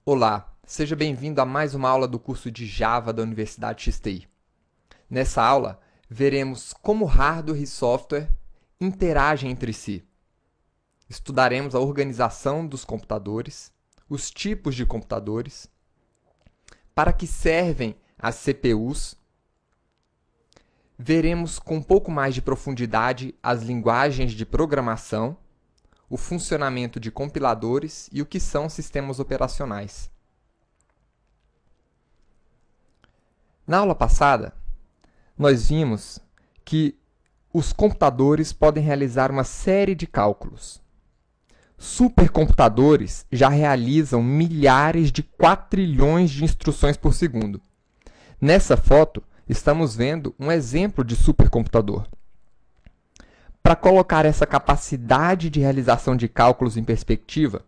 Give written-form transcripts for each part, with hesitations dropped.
Olá, seja bem-vindo a mais uma aula do curso de Java da Universidade XTI. Nessa aula, veremos como hardware e software interagem entre si. Estudaremos a organização dos computadores, os tipos de computadores, para que servem as CPUs. Veremos com um pouco mais de profundidade as linguagens de programação, o funcionamento de compiladores e o que são sistemas operacionais. Na aula passada, nós vimos que os computadores podem realizar uma série de cálculos. Supercomputadores já realizam milhares de quatrilhões de instruções por segundo. Nessa foto, estamos vendo um exemplo de supercomputador. Para colocar essa capacidade de realização de cálculos em perspectiva,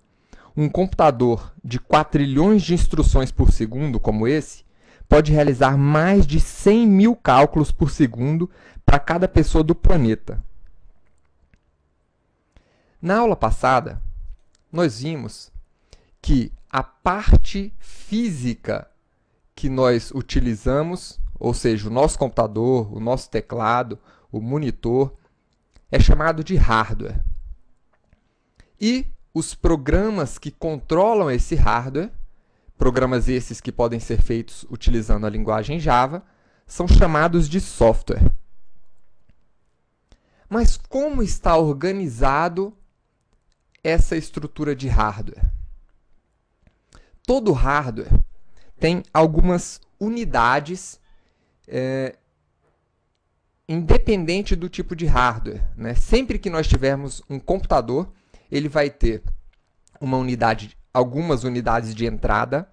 um computador de quatrilhões de instruções por segundo, como esse, pode realizar mais de 100 mil cálculos por segundo para cada pessoa do planeta. Na aula passada, nós vimos que a parte física que nós utilizamos, ou seja, o nosso computador, o nosso teclado, o monitor, é chamado de hardware. E os programas que controlam esse hardware, programas esses que podem ser feitos utilizando a linguagem Java, são chamados de software. Mas como está organizado essa estrutura de hardware? Todo hardware tem algumas unidades independente do tipo de hardware, né? Sempre que nós tivermos um computador, ele vai ter algumas unidades de entrada,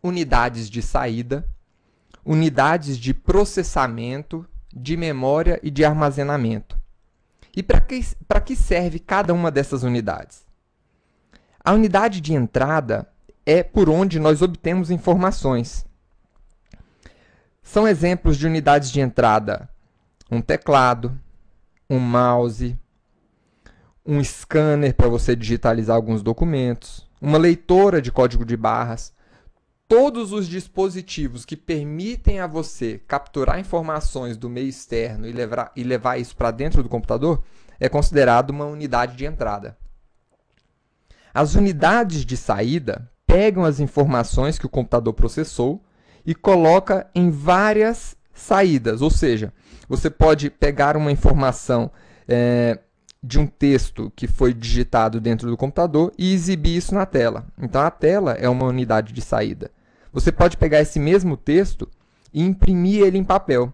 unidades de saída, unidades de processamento, de memória e de armazenamento. E para que serve cada uma dessas unidades? A unidade de entrada é por onde nós obtemos informações. São exemplos de unidades de entrada: um teclado, um mouse, um scanner para você digitalizar alguns documentos, uma leitora de código de barras. Todos os dispositivos que permitem a você capturar informações do meio externo e levar isso para dentro do computador é considerado uma unidade de entrada. As unidades de saída pegam as informações que o computador processou e coloca em várias saídas, ou seja, você pode pegar uma informação de um texto que foi digitado dentro do computador e exibir isso na tela. Então, a tela é uma unidade de saída. Você pode pegar esse mesmo texto e imprimir ele em papel.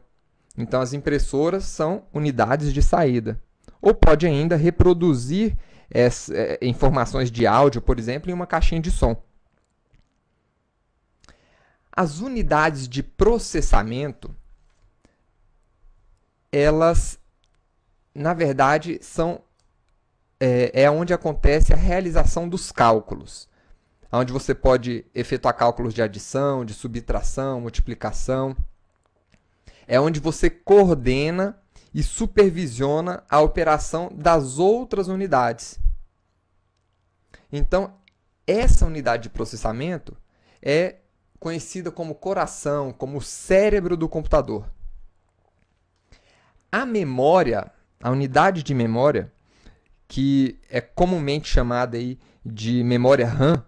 Então, as impressoras são unidades de saída. Ou pode ainda reproduzir informações de áudio, por exemplo, em uma caixinha de som. As unidades de processamento, elas, na verdade, é onde acontece a realização dos cálculos, onde você pode efetuar cálculos de adição, de subtração, multiplicação. É onde você coordena e supervisiona a operação das outras unidades. Então, essa unidade de processamento é conhecida como coração, como o cérebro do computador. A memória, a unidade de memória, que é comumente chamada aí de memória RAM,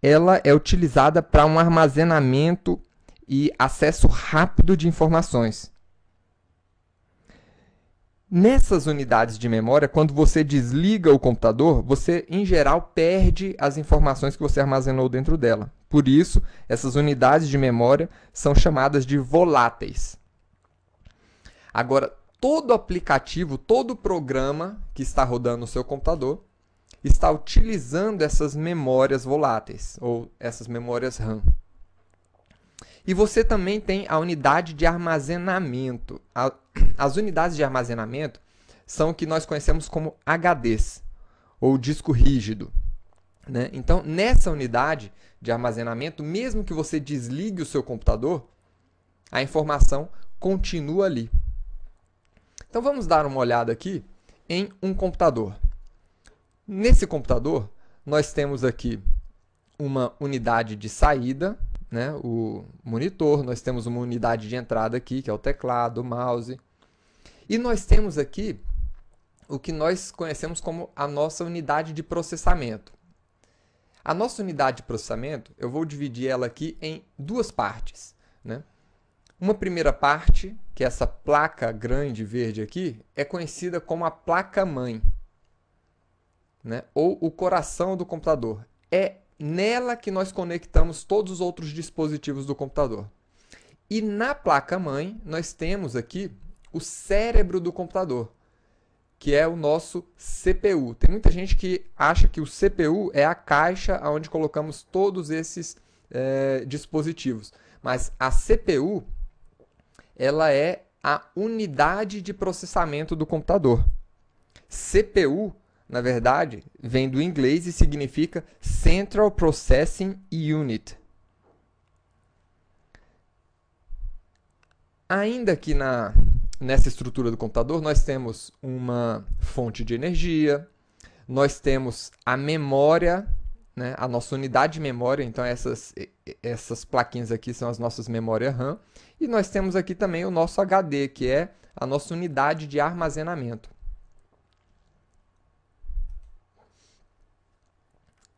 ela é utilizada para um armazenamento e acesso rápido de informações. Nessas unidades de memória, quando você desliga o computador, você, em geral, perde as informações que você armazenou dentro dela. Por isso, essas unidades de memória são chamadas de voláteis. Agora, todo aplicativo, todo programa que está rodando no seu computador está utilizando essas memórias voláteis, ou essas memórias RAM. E você também tem a unidade de armazenamento. As unidades de armazenamento são o que nós conhecemos como HDs, ou disco rígido, né? Então, nessa unidade de armazenamento, mesmo que você desligue o seu computador, a informação continua ali. Então, vamos dar uma olhada aqui em um computador. Nesse computador, nós temos aqui uma unidade de saída, né, o monitor, nós temos uma unidade de entrada aqui, que é o teclado, o mouse, e nós temos aqui o que nós conhecemos como a nossa unidade de processamento. A nossa unidade de processamento, eu vou dividir ela aqui em duas partes, né? Uma primeira parte, que é essa placa grande verde aqui, é conhecida como a placa-mãe, né? Ou o coração do computador. É nela que nós conectamos todos os outros dispositivos do computador. E na placa-mãe, nós temos aqui o cérebro do computador, que é o nosso CPU. Tem muita gente que acha que o CPU é a caixa onde colocamos todos esses dispositivos. Mas a CPU, ela é a unidade de processamento do computador. CPU, na verdade, vem do inglês e significa Central Processing Unit. Ainda que nessa estrutura do computador, nós temos uma fonte de energia, nós temos a memória, né, a nossa unidade de memória, então essas plaquinhas aqui são as nossas memórias RAM, e nós temos aqui também o nosso HD, que é a nossa unidade de armazenamento.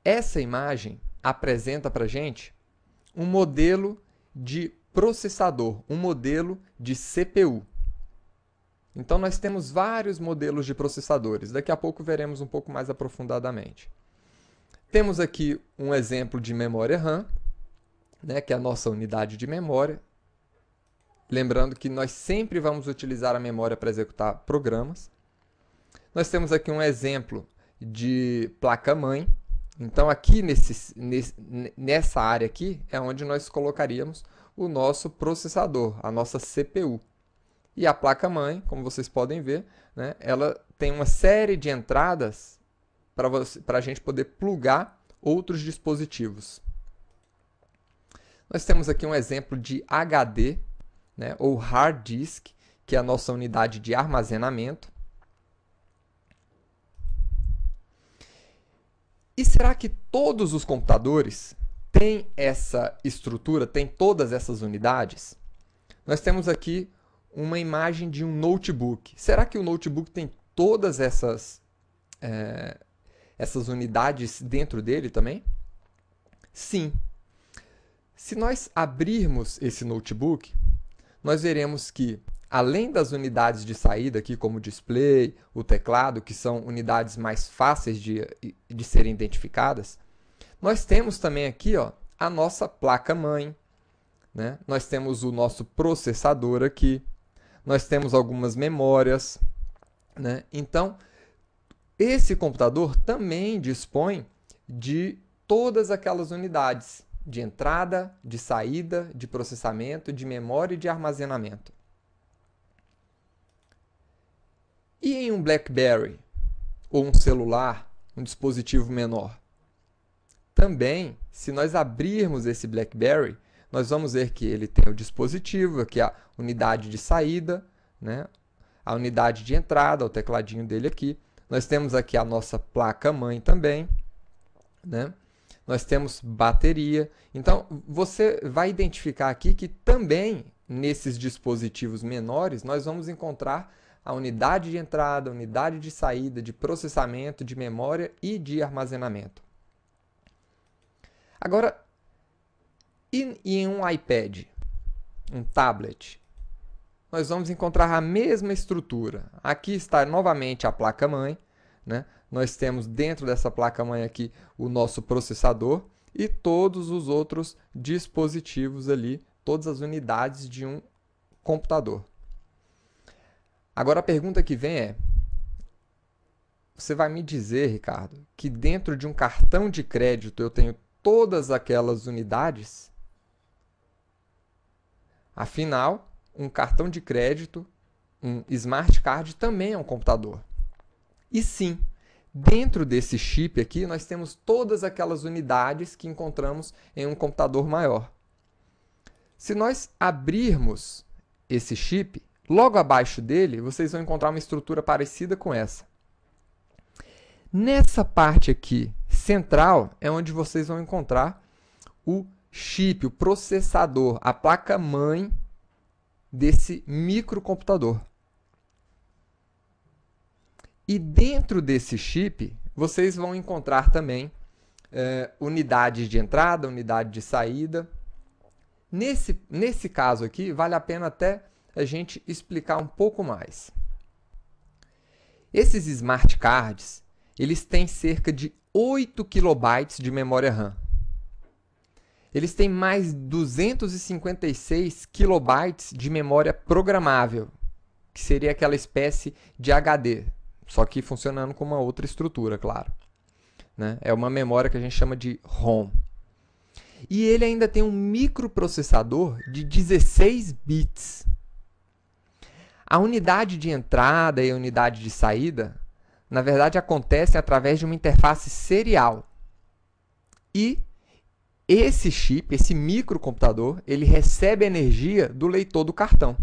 Essa imagem apresenta para a gente um modelo de processador, um modelo de CPU. Então, nós temos vários modelos de processadores. Daqui a pouco veremos um pouco mais aprofundadamente. Temos aqui um exemplo de memória RAM, né, que é a nossa unidade de memória. Lembrando que nós sempre vamos utilizar a memória para executar programas. Nós temos aqui um exemplo de placa-mãe. Então, aqui nessa área aqui é onde nós colocaríamos o nosso processador, a nossa CPU. E a placa-mãe, como vocês podem ver, né, ela tem uma série de entradas para a gente poder plugar outros dispositivos. Nós temos aqui um exemplo de HD, né, ou Hard Disk, que é a nossa unidade de armazenamento. E será que todos os computadores têm essa estrutura, têm todas essas unidades? Nós temos aqui uma imagem de um notebook. Será que o notebook tem todas essas unidades dentro dele também? Sim. Se nós abrirmos esse notebook, nós veremos que, além das unidades de saída, aqui como o display, o teclado, que são unidades mais fáceis de serem identificadas, nós temos também aqui, ó, a nossa placa-mãe, né? Nós temos o nosso processador aqui, nós temos algumas memórias, né? Então, esse computador também dispõe de todas aquelas unidades de entrada, de saída, de processamento, de memória e de armazenamento. E em um BlackBerry, ou um celular, um dispositivo menor? Também, se nós abrirmos esse BlackBerry, nós vamos ver que ele tem o dispositivo, aqui a unidade de saída, né? A unidade de entrada, o tecladinho dele aqui. Nós temos aqui a nossa placa-mãe também, né? Nós temos bateria. Então, você vai identificar aqui que também nesses dispositivos menores nós vamos encontrar a unidade de entrada, a unidade de saída, de processamento, de memória e de armazenamento. Agora, e em um iPad, um tablet, nós vamos encontrar a mesma estrutura. Aqui está novamente a placa-mãe, né? Nós temos dentro dessa placa-mãe aqui o nosso processador e todos os outros dispositivos ali, todas as unidades de um computador. Agora a pergunta que vem é: você vai me dizer, Ricardo, que dentro de um cartão de crédito eu tenho todas aquelas unidades? Afinal, um cartão de crédito, um smart card, também é um computador. E sim, dentro desse chip aqui, nós temos todas aquelas unidades que encontramos em um computador maior. Se nós abrirmos esse chip, logo abaixo dele, vocês vão encontrar uma estrutura parecida com essa. Nessa parte aqui, central é onde vocês vão encontrar o chip, o processador, a placa-mãe desse microcomputador. E dentro desse chip, vocês vão encontrar também unidades de entrada, unidade de saída. Nesse caso aqui, vale a pena até a gente explicar um pouco mais. Esses smart cards, eles têm cerca de 8 KB de memória RAM. Eles têm mais 256 KB de memória programável, que seria aquela espécie de HD, só que funcionando com uma outra estrutura, claro. Né? É uma memória que a gente chama de ROM. E ele ainda tem um microprocessador de 16 bits. A unidade de entrada e a unidade de saída, na verdade, acontecem através de uma interface serial. E esse chip, esse microcomputador, ele recebe energia do leitor do cartão.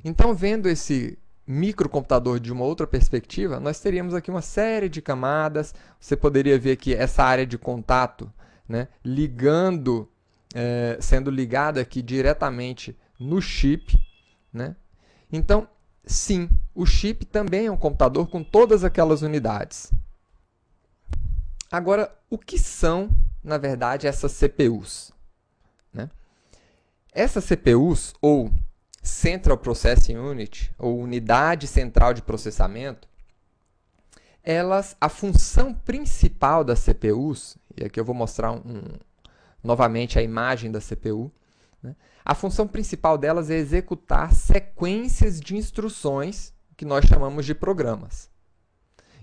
Então, vendo esse microcomputador de uma outra perspectiva, nós teríamos aqui uma série de camadas. Você poderia ver que essa área de contato, né, sendo ligada aqui diretamente no chip, né? Então, sim, o chip também é um computador com todas aquelas unidades. Agora, o que são, na verdade, essas CPUs? Né? Essas CPUs, ou Central Processing Unit, ou Unidade Central de Processamento, a função principal das CPUs, e aqui eu vou mostrar novamente a imagem da CPU, né? A função principal delas é executar sequências de instruções que nós chamamos de programas.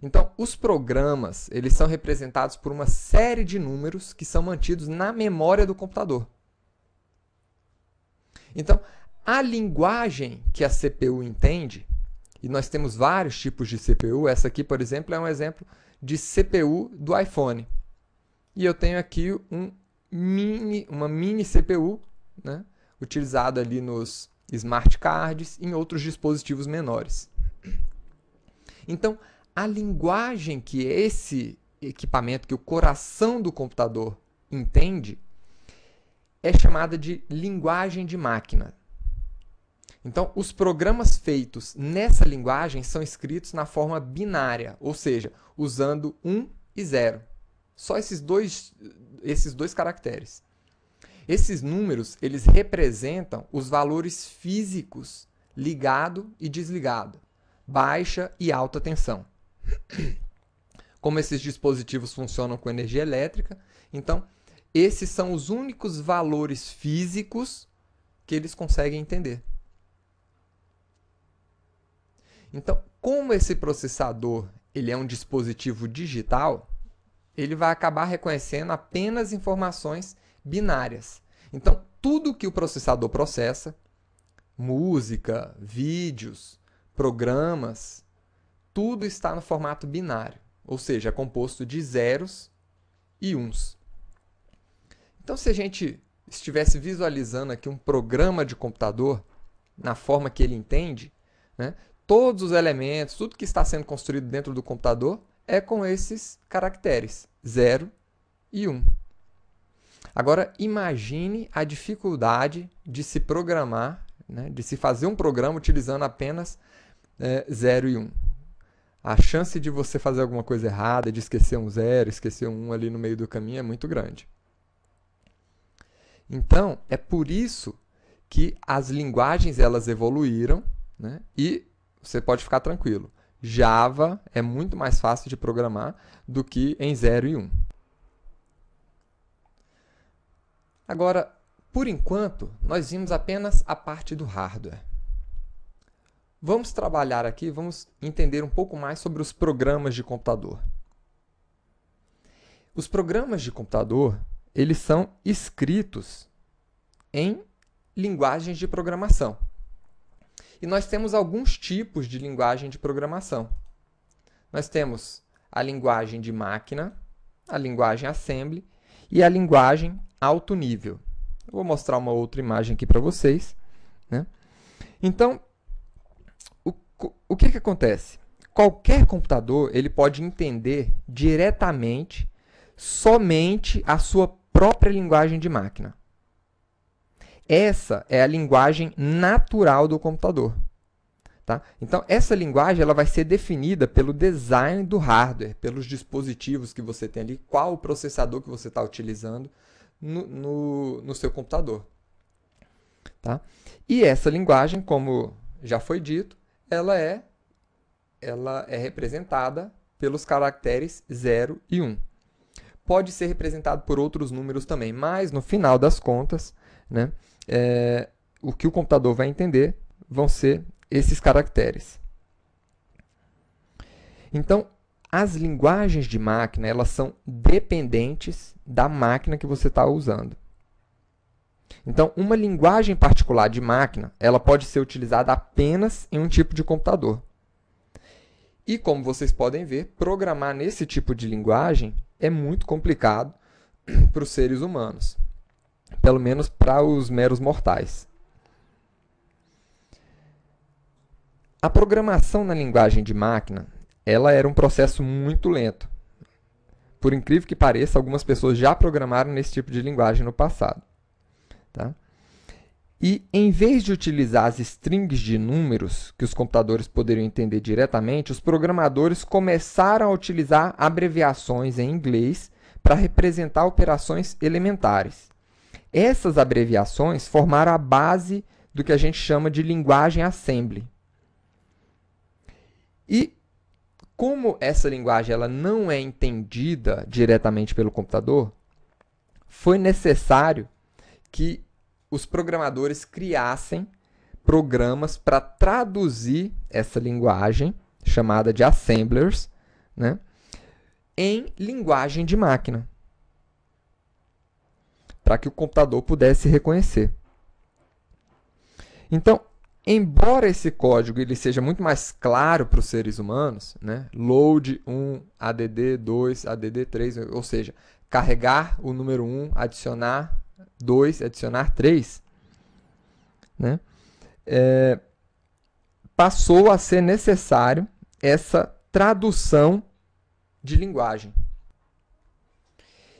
Então, os programas, eles são representados por uma série de números que são mantidos na memória do computador. Então, a linguagem que a CPU entende, e nós temos vários tipos de CPU, essa aqui, por exemplo, é um exemplo de CPU do iPhone. E eu tenho aqui uma mini CPU, né, utilizada ali nos smart cards e em outros dispositivos menores. Então, a linguagem que esse equipamento, que o coração do computador entende, é chamada de linguagem de máquina. Então, os programas feitos nessa linguagem são escritos na forma binária, ou seja, usando 1 e 0. Só esses dois caracteres. Esses números, eles representam os valores físicos ligado e desligado, baixa e alta tensão. Como esses dispositivos funcionam com energia elétrica, então esses são os únicos valores físicos que eles conseguem entender. Então, como esse processador ele é um dispositivo digital, ele vai acabar reconhecendo apenas informações binárias. Então, tudo que o processador processa, música, vídeos, programas, tudo está no formato binário, ou seja, é composto de zeros e uns. Então, se a gente estivesse visualizando aqui um programa de computador, na forma que ele entende, né, todos os elementos, tudo que está sendo construído dentro do computador é com esses caracteres, 0 e 1. Agora, imagine a dificuldade de se programar, né, de se fazer um programa utilizando apenas 0 e 1. A chance de você fazer alguma coisa errada, de esquecer um 0, esquecer um 1 ali no meio do caminho é muito grande. Então, é por isso que as linguagens elas evoluíram, né, e você pode ficar tranquilo. Java é muito mais fácil de programar do que em 0 e 1. Agora, por enquanto, nós vimos apenas a parte do hardware. Vamos trabalhar aqui, vamos entender um pouco mais sobre os programas de computador. Os programas de computador, eles são escritos em linguagens de programação. E nós temos alguns tipos de linguagem de programação. Nós temos a linguagem de máquina, a linguagem assembly e a linguagem alto nível. Eu vou mostrar uma outra imagem aqui para vocês, né? Então, o que acontece? Qualquer computador ele pode entender diretamente somente a sua própria linguagem de máquina. Essa é a linguagem natural do computador. Tá? Então, essa linguagem ela vai ser definida pelo design do hardware, pelos dispositivos que você tem ali, qual o processador que você está utilizando no seu computador. Tá? E essa linguagem, como já foi dito, ela é representada pelos caracteres 0 e 1. Pode ser representado por outros números também, mas no final das contas, né, o que o computador vai entender vão ser esses caracteres. Então, as linguagens de máquina elas são dependentes da máquina que você está usando. Então, uma linguagem particular de máquina ela pode ser utilizada apenas em um tipo de computador. E como vocês podem ver, programar nesse tipo de linguagem é muito complicado para os seres humanos, pelo menos para os meros mortais. A programação na linguagem de máquina ela era um processo muito lento. Por incrível que pareça, algumas pessoas já programaram nesse tipo de linguagem no passado. Tá? E, em vez de utilizar as strings de números que os computadores poderiam entender diretamente, os programadores começaram a utilizar abreviações em inglês para representar operações elementares. Essas abreviações formaram a base do que a gente chama de linguagem assembly. E, como essa linguagem ela não é entendida diretamente pelo computador, foi necessário que os programadores criassem programas para traduzir essa linguagem, chamada de assemblers, né, em linguagem de máquina, para que o computador pudesse reconhecer. Então, embora esse código ele seja muito mais claro para os seres humanos, né, load 1, add 2, add 3, ou seja, carregar o número 1, adicionar 2, adicionar 3, né? Passou a ser necessário essa tradução de linguagem.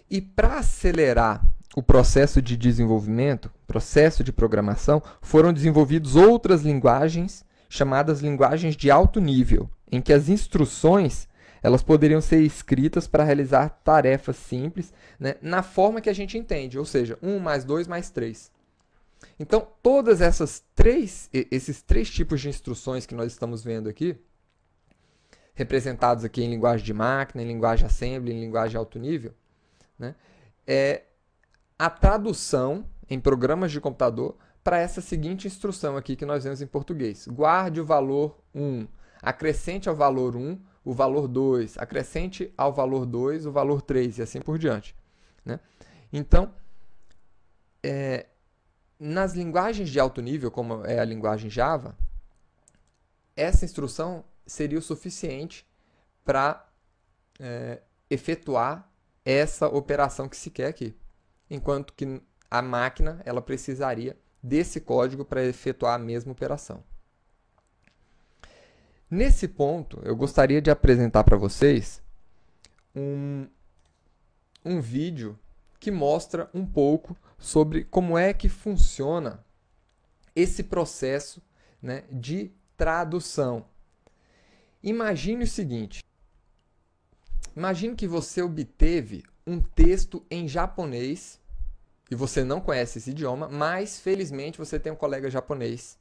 E para acelerar o processo de desenvolvimento, processo de programação, foram desenvolvidas outras linguagens chamadas linguagens de alto nível, em que as instruções elas poderiam ser escritas para realizar tarefas simples, né, na forma que a gente entende, ou seja, 1 mais 2 mais 3. Então, todas esses três tipos de instruções que nós estamos vendo aqui, representados aqui em linguagem de máquina, em linguagem assembly, em linguagem de alto nível, né, é a tradução em programas de computador para essa seguinte instrução aqui que nós vemos em português. Guarde o valor 1, acrescente ao valor 1 o valor 2, acrescente ao valor 2 o valor 3 e assim por diante. Né? Então, nas linguagens de alto nível, como é a linguagem Java, essa instrução seria o suficiente para efetuar essa operação que se quer aqui. Enquanto que a máquina ela precisaria desse código para efetuar a mesma operação. Nesse ponto, eu gostaria de apresentar para vocês um vídeo que mostra um pouco sobre como é que funciona esse processo, né, de tradução. Imagine o seguinte. Imagine que você obteve um texto em japonês e você não conhece esse idioma, mas felizmente você tem um colega japonês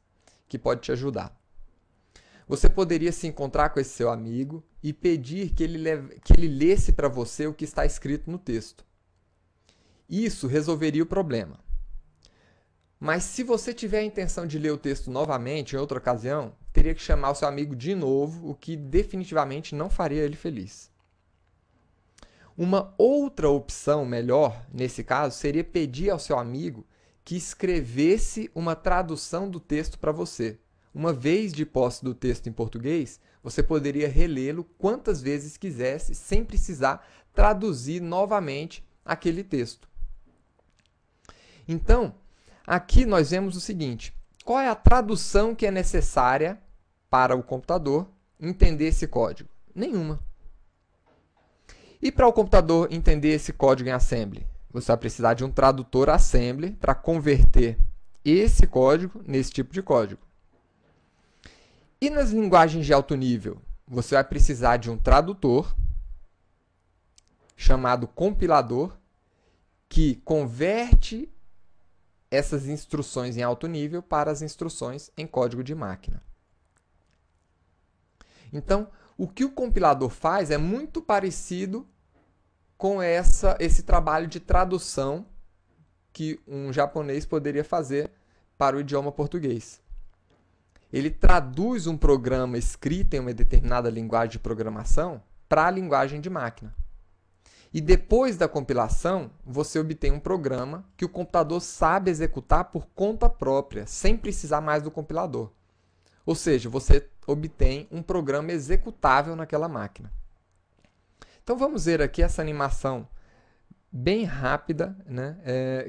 que pode te ajudar. Você poderia se encontrar com esse seu amigo e pedir que ele lesse para você o que está escrito no texto. Isso resolveria o problema. Mas se você tiver a intenção de ler o texto novamente, em outra ocasião, teria que chamar o seu amigo de novo, o que definitivamente não faria ele feliz. Uma outra opção melhor, nesse caso, seria pedir ao seu amigo que escrevesse uma tradução do texto para você. Uma vez de posse do texto em português, você poderia relê-lo quantas vezes quisesse, sem precisar traduzir novamente aquele texto. Então, aqui nós vemos o seguinte: qual é a tradução que é necessária para o computador entender esse código? Nenhuma. E para o computador entender esse código em assembly? Você vai precisar de um tradutor assembly para converter esse código nesse tipo de código. E nas linguagens de alto nível? Você vai precisar de um tradutor chamado compilador que converte essas instruções em alto nível para as instruções em código de máquina. Então, o que o compilador faz é muito parecido com esse trabalho de tradução que um japonês poderia fazer para o idioma português. Ele traduz um programa escrito em uma determinada linguagem de programação para a linguagem de máquina. E depois da compilação, você obtém um programa que o computador sabe executar por conta própria, sem precisar mais do compilador. Ou seja, você obtém um programa executável naquela máquina. Então vamos ver aqui essa animação bem rápida, né,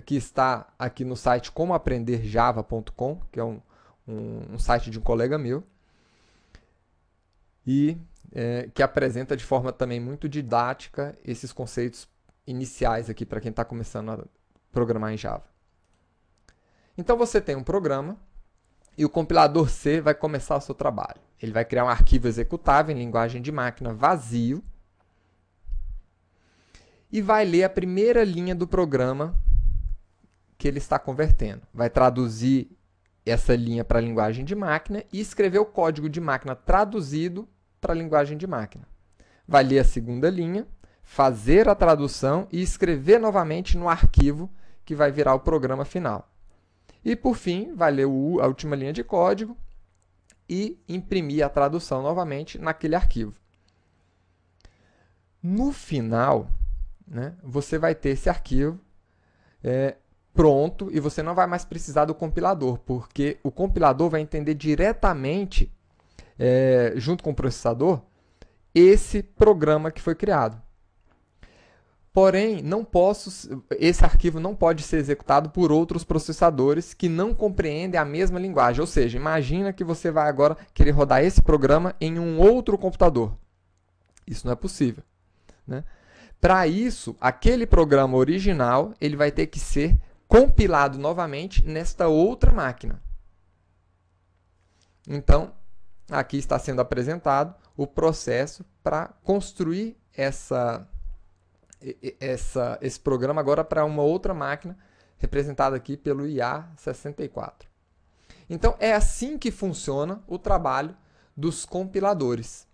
que está aqui no site comoaprenderjava.com, que é um site de um colega meu, e que apresenta de forma também muito didática esses conceitos iniciais aqui para quem está começando a programar em Java. Então você tem um programa e o compilador C vai começar o seu trabalho. Ele vai criar um arquivo executável em linguagem de máquina vazio e vai ler a primeira linha do programa que ele está convertendo. Vai traduzir essa linha para a linguagem de máquina e escrever o código de máquina traduzido para a linguagem de máquina. Vai ler a segunda linha, fazer a tradução e escrever novamente no arquivo que vai virar o programa final. E, por fim, vai ler a última linha de código e imprimir a tradução novamente naquele arquivo. No final, né, você vai ter esse arquivo pronto e você não vai mais precisar do compilador, porque o compilador vai entender diretamente, junto com o processador, esse programa que foi criado. Porém, esse arquivo não pode ser executado por outros processadores que não compreendem a mesma linguagem. Ou seja, imagina que você vai agora querer rodar esse programa em um outro computador. Isso não é possível, né? Para isso, aquele programa original ele vai ter que ser compilado novamente nesta outra máquina. Então, aqui está sendo apresentado o processo para construir esse programa agora para uma outra máquina, representada aqui pelo IA64. Então, é assim que funciona o trabalho dos compiladores.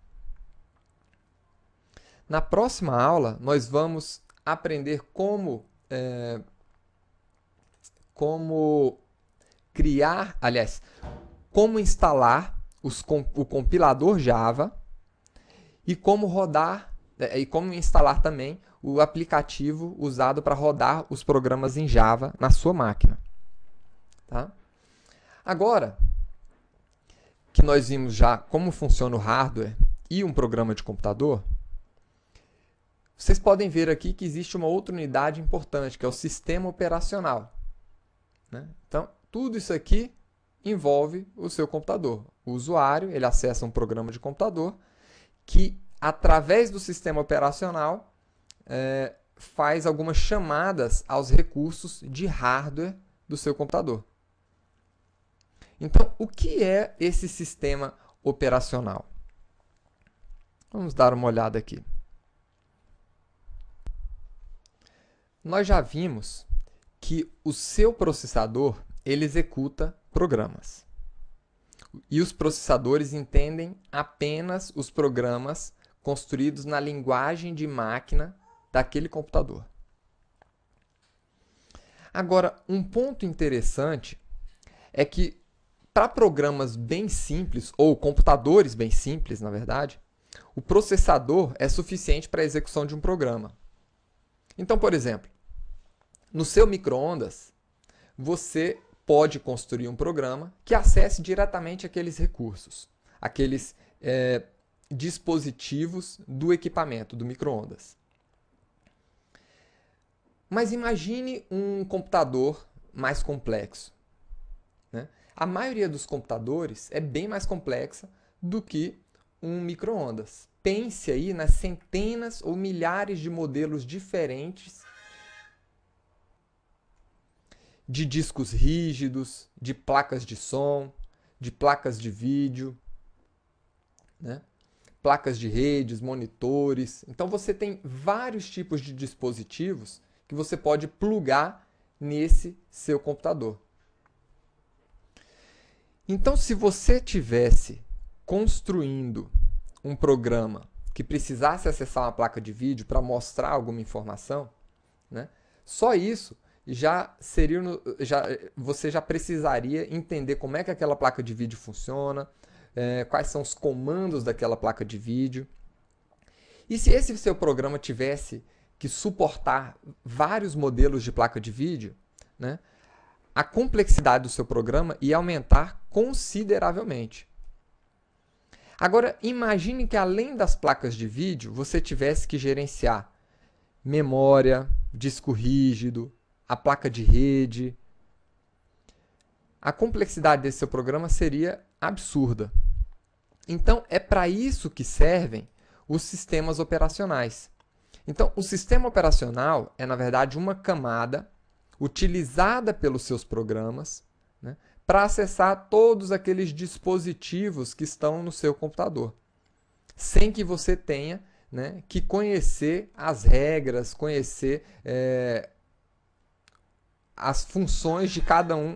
Na próxima aula, nós vamos aprender como instalar o compilador Java e como rodar e como instalar também o aplicativo usado para rodar os programas em Java na sua máquina. Tá? Agora que nós vimos já como funciona o hardware e um programa de computador, vocês podem ver aqui que existe uma outra unidade importante, que é o sistema operacional, né? Então, tudo isso aqui envolve o seu computador. O usuário ele acessa um programa de computador que, através do sistema operacional, faz algumas chamadas aos recursos de hardware do seu computador. Então, o que é esse sistema operacional? Vamos dar uma olhada aqui. Nós já vimos que o seu processador ele executa programas. E os processadores entendem apenas os programas construídos na linguagem de máquina daquele computador. Agora, um ponto interessante é que para programas bem simples, ou computadores bem simples, na verdade, o processador é suficiente para a execução de um programa. Então, por exemplo, no seu micro-ondas, você pode construir um programa que acesse diretamente aqueles recursos, aqueles dispositivos do equipamento, do micro-ondas. Mas imagine um computador mais complexo, né? A maioria dos computadores é bem mais complexa do que um micro-ondas. Pense aí nas centenas ou milhares de modelos diferentes de discos rígidos, de placas de som, de placas de vídeo, né? Placas de redes, monitores. Então você tem vários tipos de dispositivos que você pode plugar nesse seu computador. Então, se você tivesse construindo um programa que precisasse acessar uma placa de vídeo para mostrar alguma informação, né, só isso você já precisaria entender como é que aquela placa de vídeo funciona, quais são os comandos daquela placa de vídeo. E se esse seu programa tivesse que suportar vários modelos de placa de vídeo, né, a complexidade do seu programa ia aumentar consideravelmente. Agora, imagine que além das placas de vídeo, você tivesse que gerenciar memória, disco rígido, a placa de rede. A complexidade desse seu programa seria absurda. Então, é para isso que servem os sistemas operacionais. Então, o sistema operacional é, na verdade, uma camada utilizada pelos seus programas, né, para acessar todos aqueles dispositivos que estão no seu computador, sem que você tenha, né, que conhecer as regras, conhecer as funções de cada um.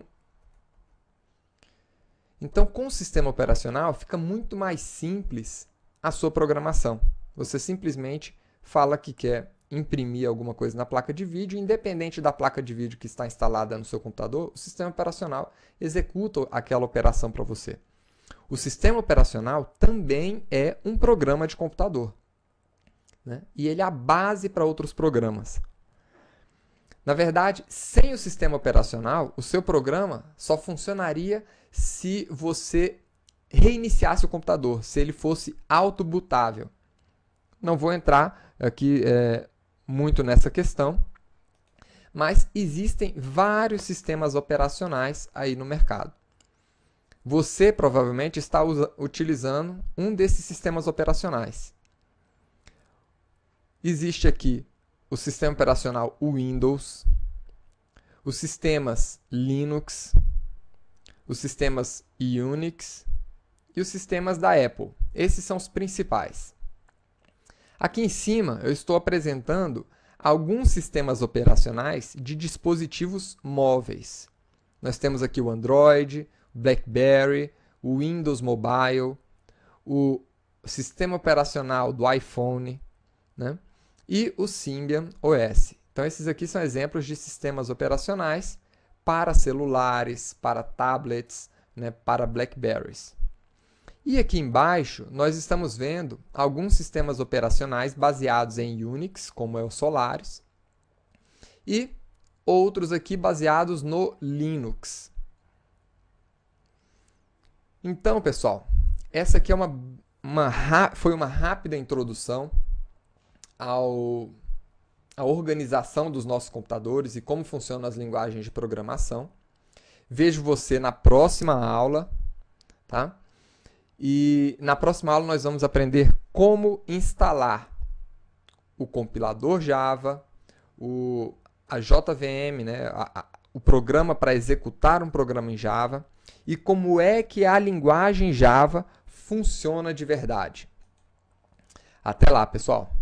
Então, com o sistema operacional, fica muito mais simples a sua programação. Você simplesmente fala que quer imprimir alguma coisa na placa de vídeo, independente da placa de vídeo que está instalada no seu computador, o sistema operacional executa aquela operação para você. O sistema operacional também é um programa de computador, né? E ele é a base para outros programas. Na verdade, sem o sistema operacional, o seu programa só funcionaria se você reiniciasse o computador, se ele fosse autobootável. Não vou entrar aqui muito nessa questão, mas existem vários sistemas operacionais aí no mercado. Você provavelmente está utilizando um desses sistemas operacionais. Existe aqui o sistema operacional Windows, os sistemas Linux, os sistemas Unix e os sistemas da Apple. Esses são os principais. Aqui em cima eu estou apresentando alguns sistemas operacionais de dispositivos móveis. Nós temos aqui o Android, o BlackBerry, o Windows Mobile, o sistema operacional do iPhone, né, e o Symbian OS. Então esses aqui são exemplos de sistemas operacionais para celulares, para tablets, né, para Blackberries. E aqui embaixo, nós estamos vendo alguns sistemas operacionais baseados em Unix, como é o Solaris, e outros aqui baseados no Linux. Então, pessoal, essa aqui é foi uma rápida introdução à organização dos nossos computadores e como funcionam as linguagens de programação. Vejo você na próxima aula, tá? E na próxima aula nós vamos aprender como instalar o compilador Java, a JVM, né, o programa para executar um programa em Java, e como é que a linguagem Java funciona de verdade. Até lá, pessoal!